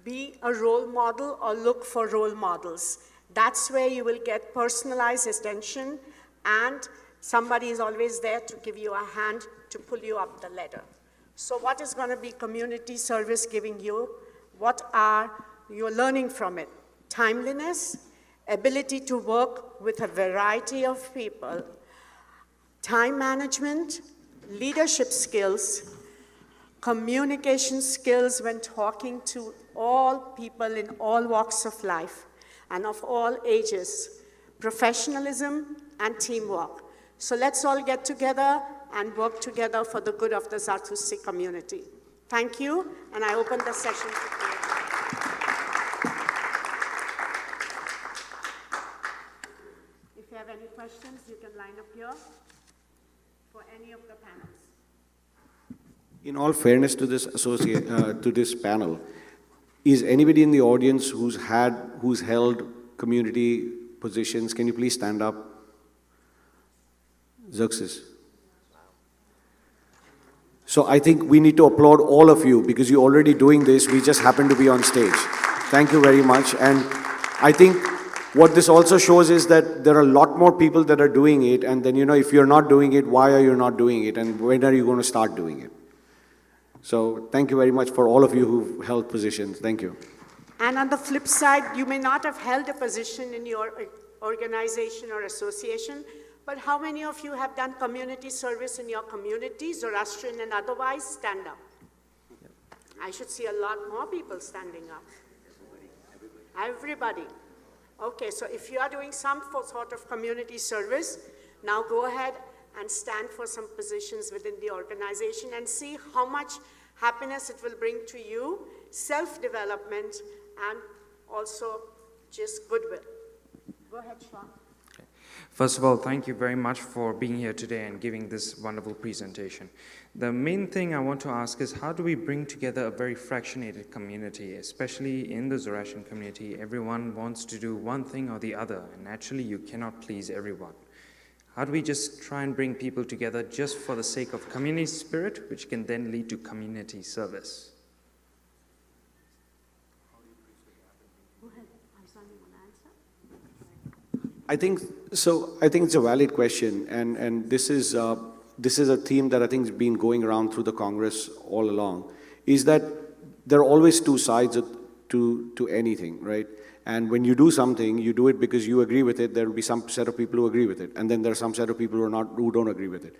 be a role model or look for role models. That's where you will get personalized attention, and somebody is always there to give you a hand to pull you up the ladder. So what is going to be community service giving you? What are you learning from it? Timeliness, ability to work with a variety of people, time management, leadership skills, communication skills when talking to all people in all walks of life and of all ages, professionalism and teamwork. So let's all get together and work together for the good of the Zartusti community. Thank you, and I open the session to Q&A. If you have any questions, you can line up here for any of the panels. In all fairness to this panel, is anybody in the audience who's held community positions? Can you please stand up? Xerxes. So I think we need to applaud all of you because you're already doing this. We just happen to be on stage. Thank you very much. And I think what this also shows is that there are a lot more people that are doing it. And then, if you're not doing it, why are you not doing it? And when are you going to start doing it? So thank you very much for all of you who've held positions. Thank you. And on the flip side, you may not have held a position in your organization or association, but how many of you have done community service in your community, Zoroastrian and otherwise? Stand up. I should see a lot more people standing up. Everybody. Okay, so if you are doing some sort of community service, now go ahead and stand for some positions within the organization and see how much happiness it will bring to you, self-development, and also just goodwill. Go ahead, Sean. First of all, thank you very much for being here today and giving this wonderful presentation. The main thing I want to ask is how do we bring together a very fractionated community, especially in the Zoroastrian community? Everyone wants to do one thing or the other, and naturally you cannot please everyone. How do we just try and bring people together just for the sake of community spirit, which can then lead to community service? Go ahead. Arzan, you want to answer? I think it's a valid question, and this is a theme that I think has been going around through the Congress all along, is that there are always two sides to anything, right? And when you do something, you do it because you agree with it. There will be some set of people who agree with it, and then there are some set of people who don't agree with it.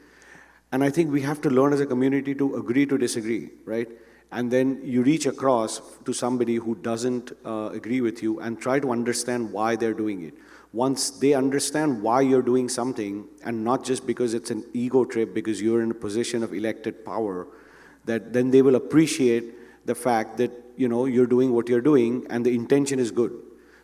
And I think we have to learn as a community to agree to disagree, right? And then you reach across to somebody who doesn't agree with you and try to understand why they're doing it. Once they understand why you're doing something, and not just because it's an ego trip, because you're in a position of elected power, that then they will appreciate the fact that you're doing what you're doing and the intention is good.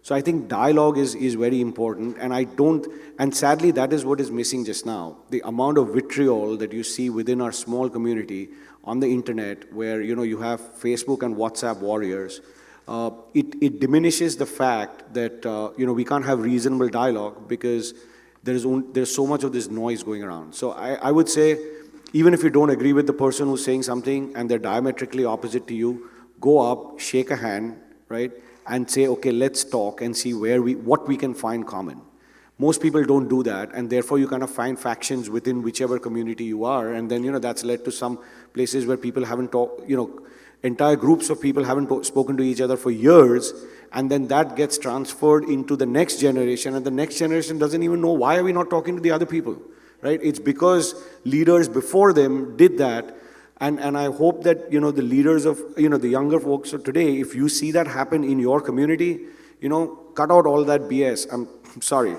So I think dialogue is very important, and sadly that is what is missing just now. The amount of vitriol that you see within our small community on the internet, where you have Facebook and WhatsApp warriors, it diminishes the fact that we can't have reasonable dialogue because there's so much of this noise going around. So I would say, even if you don't agree with the person who's saying something and they're diametrically opposite to you, go up, shake a hand, right? And say, okay, let's talk and see what we can find common. Most people don't do that, and therefore you kind of find factions within whichever community you are, and then that's led to some places where people haven't talked, entire groups of people haven't spoken to each other for years, and then that gets transferred into the next generation, and the next generation doesn't even know why are we not talking to the other people, right? It's because leaders before them did that, and I hope that, the leaders of, the younger folks of today, if you see that happen in your community, cut out all that BS. I'm sorry.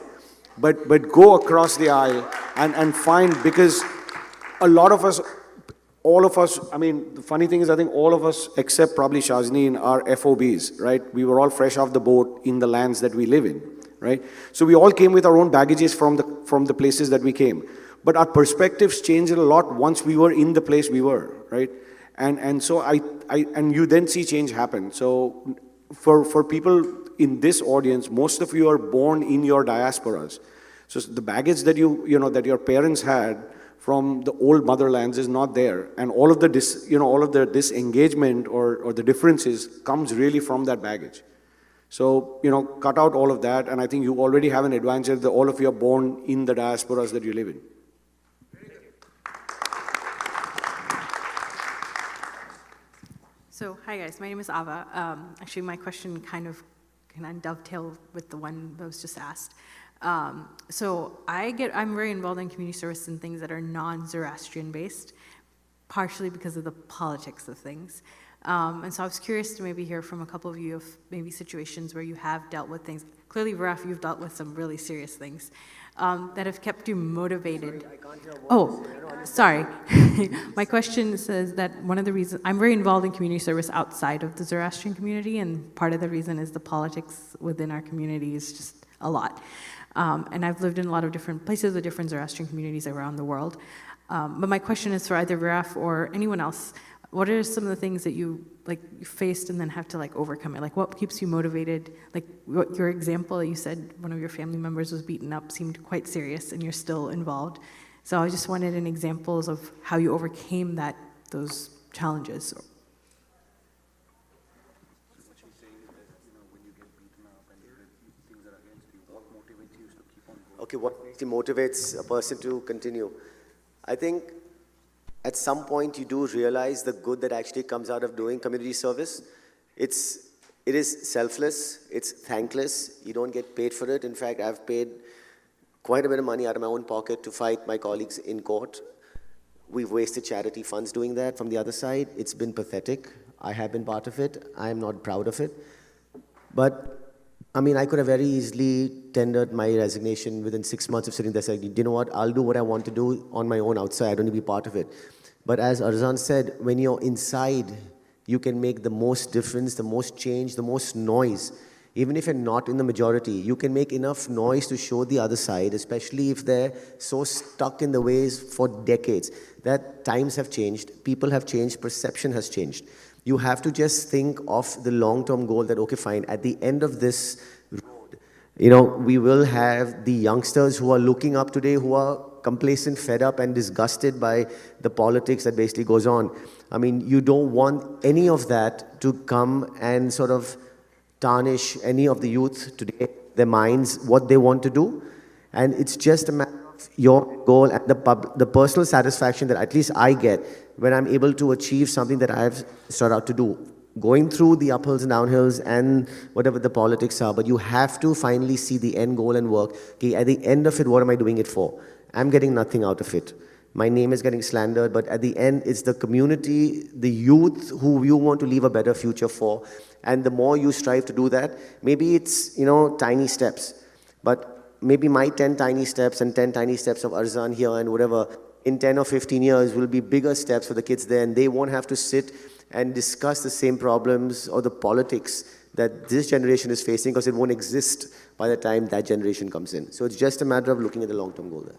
But go across the aisle and find, because a lot of us, all of us, I mean, the funny thing is I think all of us, except probably Shazneen, are FOBs, right? We were all fresh off the boat in the lands that we live in, right? So we all came with our own baggages from the places that we came. But our perspectives changed a lot once we were in the place we were, right? And so and you then see change happen. So for people in this audience, most of you are born in your diasporas. So the baggage that that your parents had from the old motherlands is not there, and all of the disengagement or the differences comes really from that baggage. So cut out all of that, and I think you already have an advantage that all of you are born in the diasporas that you live in. So, hi guys, my name is Ava. Actually, my question kind of can dovetail with the one that was just asked. So I'm very involved in community service and things that are non-Zoroastrian based, partially because of the politics of things. And so I was curious to maybe hear from a couple of you of maybe situations where you have dealt with things. Clearly, Viraf, you've dealt with some really serious things that have kept you motivated. Sorry, I can't hear what sorry. My question says that one of the reasons, I'm very involved in community service outside of the Zoroastrian community, and part of the reason is the politics within our community is just a lot. And I've lived in a lot of different places with different Zoroastrian communities around the world. But my question is for either Viraf or anyone else, what are some of the things that you faced and then have to overcome it? What keeps you motivated? Your example that you said one of your family members was beaten up seemed quite serious, and you're still involved. So I just wanted an examples of how you overcame those challenges. Okay, what motivates a person to continue? I think at some point you do realize the good that actually comes out of doing community service. It is selfless, it's thankless, you don't get paid for it. In fact, I've paid quite a bit of money out of my own pocket to fight my colleagues in court. We've wasted charity funds doing that. From the other side, it's been pathetic. I have been part of it. I am not proud of it. But I mean, I could have very easily tendered my resignation within 6 months of sitting there saying, you know what, I'll do what I want to do on my own outside. I don't need to be part of it. But as Arzan said, when you're inside, you can make the most difference, the most change, the most noise. Even if you're not in the majority, you can make enough noise to show the other side, especially if they're so stuck in the ways for decades. That times have changed, people have changed, perception has changed. You have to just think of the long-term goal that, okay, fine, at the end of this road, we will have the youngsters who are looking up today, who are complacent, fed up, and disgusted by the politics that basically goes on. I mean, you don't want any of that to come and sort of tarnish any of the youth today, their minds, what they want to do. And it's just a matter of your goal and the personal satisfaction that at least I get when I'm able to achieve something that I've started out to do. Going through the uphills and downhills and whatever the politics are, but you have to finally see the end goal and work. Okay, at the end of it, what am I doing it for? I'm getting nothing out of it. My name is getting slandered, but at the end, it's the community, the youth who you want to leave a better future for. And the more you strive to do that, maybe it's, tiny steps. But maybe my 10 tiny steps and 10 tiny steps of Arzan here and whatever, in 10 or 15 years will be bigger steps for the kids there, and they won't have to sit and discuss the same problems or the politics that this generation is facing, because it won't exist by the time that generation comes in. So it's just a matter of looking at the long-term goal there.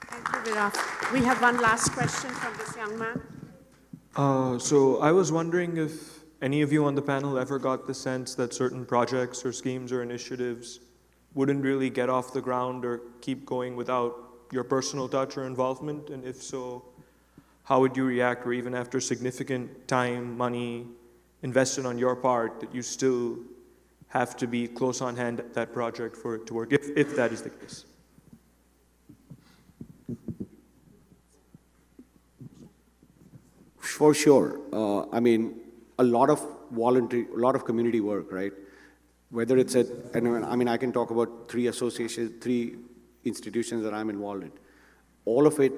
Thank you, Viraf. We have one last question from this young man. So I was wondering if any of you on the panel ever got the sense that certain projects or schemes or initiatives wouldn't really get off the ground or keep going without your personal touch or involvement, and if so, how would you react, or even after significant time, money invested on your part, that you still have to be close on hand at that project for it to work, if that is the case? For sure. I mean, a lot of community work, right? Whether it's I can talk about 3 associations, 3 institutions that I'm involved in. All of it,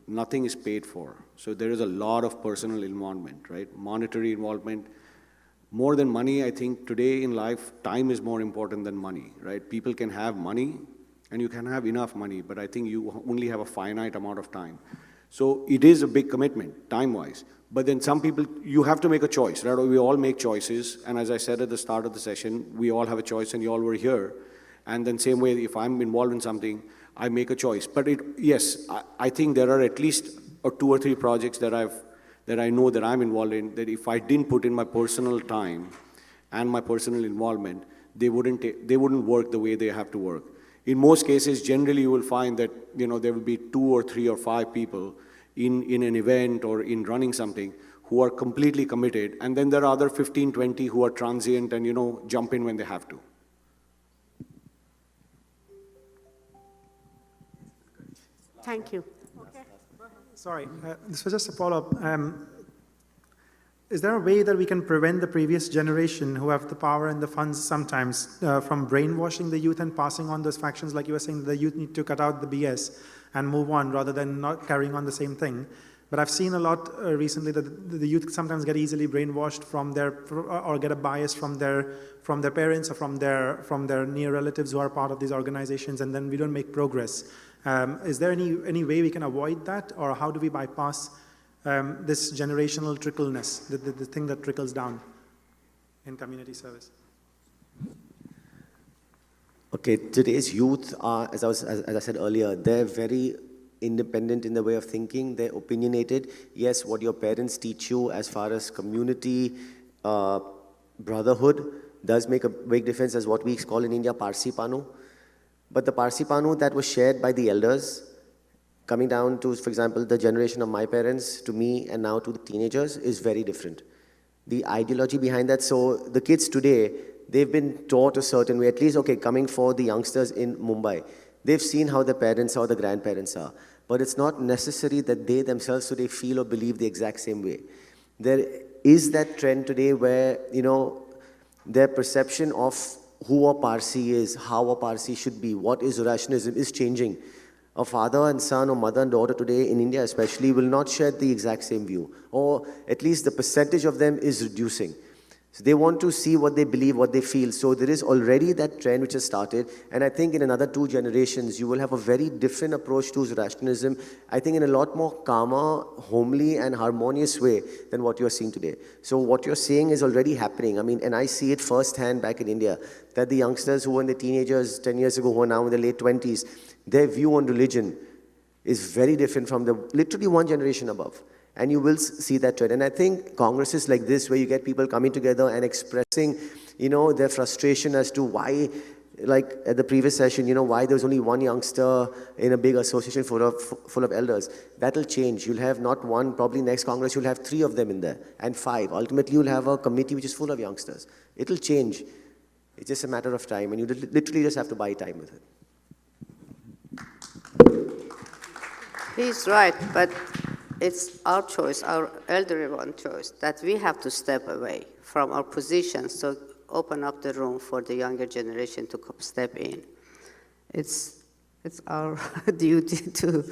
nothing is paid for. So there is a lot of personal involvement, right? Monetary involvement. More than money, I think today in life, time is more important than money, right? People can have money and you can have enough money, but I think you only have a finite amount of time. So it is a big commitment, time-wise. But then some people, you have to make a choice, right? We all make choices. And as I said at the start of the session, we all have a choice and you all were here. And then same way, if I'm involved in something, I make a choice. But yes, I think there are at least 2 or 3 projects that I know that I'm involved in, that if I didn't put in my personal time and my personal involvement, they wouldn't work the way they have to work. In most cases, generally you will find that there will be 2 or 3 or 5 people in an event or in running something who are completely committed, and then there are other 15, 20 who are transient and jump in when they have to. Thank you. Okay. Sorry, this was just a follow-up. Is there a way that we can prevent the previous generation who have the power and the funds sometimes from brainwashing the youth and passing on those factions, like you were saying, the youth need to cut out the BS and move on rather than not carrying on the same thing? But I've seen a lot recently that the youth sometimes get easily brainwashed or get a bias from their parents or from their near relatives who are part of these organizations, and then we don't make progress. Is there any way we can avoid that, or how do we bypass this generational trickleness, the thing that trickles down in community service? Okay, today's youth are, as I said earlier, they're very independent in the way of thinking. They're opinionated. Yes, what your parents teach you as far as community, brotherhood, does make a big difference, as what we call in India Parsi Panu. But the Parsi Panu that was shared by the elders, coming down to, for example, the generation of my parents, to me, and now to the teenagers, is very different. The ideology behind that, so the kids today, they've been taught a certain way, at least, okay, coming for the youngsters in Mumbai, they've seen how their parents or the grandparents are. But it's not necessary that they themselves today feel or believe the exact same way. There is that trend today where, their perception of who a Parsi is, how a Parsi should be, what is Zoroastrianism is changing. A father and son or mother and daughter today in India especially will not share the exact same view, or at least the percentage of them is reducing. So they want to see what they believe, what they feel. So there is already that trend which has started, and I think in another 2 generations you will have a very different approach to Zoroastrianism, I think in a lot more calmer, homely and harmonious way than what you are seeing today. So what you're saying is already happening. I mean, and I see it firsthand back in India, that the youngsters who were in their teenagers 10 years ago, who are now in their late 20s, their view on religion is very different from the literally 1 generation above. And you will see that trend. And I think congresses like this, where you get people coming together and expressing, their frustration as to why, like at the previous session, why there was only 1 youngster in a big association full of elders. That'll change. You'll have not 1, probably next Congress, you'll have 3 of them in there, and 5. Ultimately, you'll have a committee which is full of youngsters. It'll change. It's just a matter of time, and you literally just have to buy time with it. He's right, but it's our choice, our elderly one choice, that we have to step away from our positions to open up the room for the younger generation to step in. It's our duty to,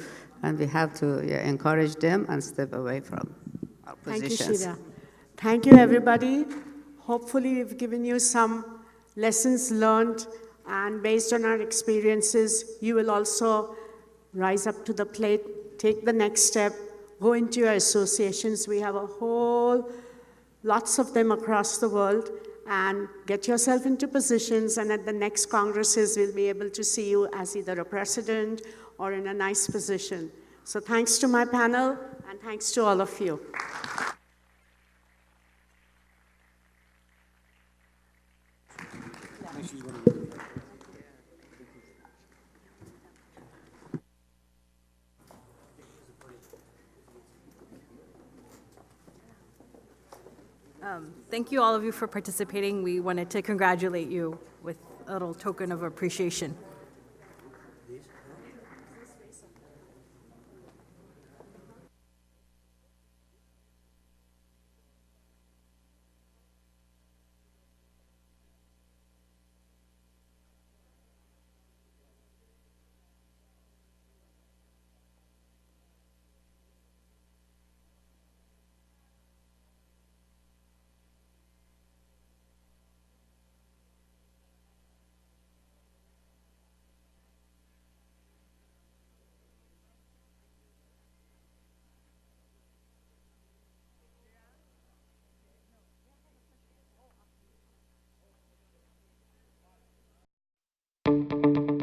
and we have to encourage them and step away from our positions. Thank you, Shida. Thank you, everybody. Hopefully, we've given you some lessons learned, and based on our experiences, you will also rise up to the plate, take the next step, go into your associations. We have lots of them across the world, and get yourself into positions, and at the next congresses, we'll be able to see you as either a president or in a nice position. So thanks to my panel, and thanks to all of you. Thank you all of you for participating. We wanted to congratulate you with a little token of appreciation. you.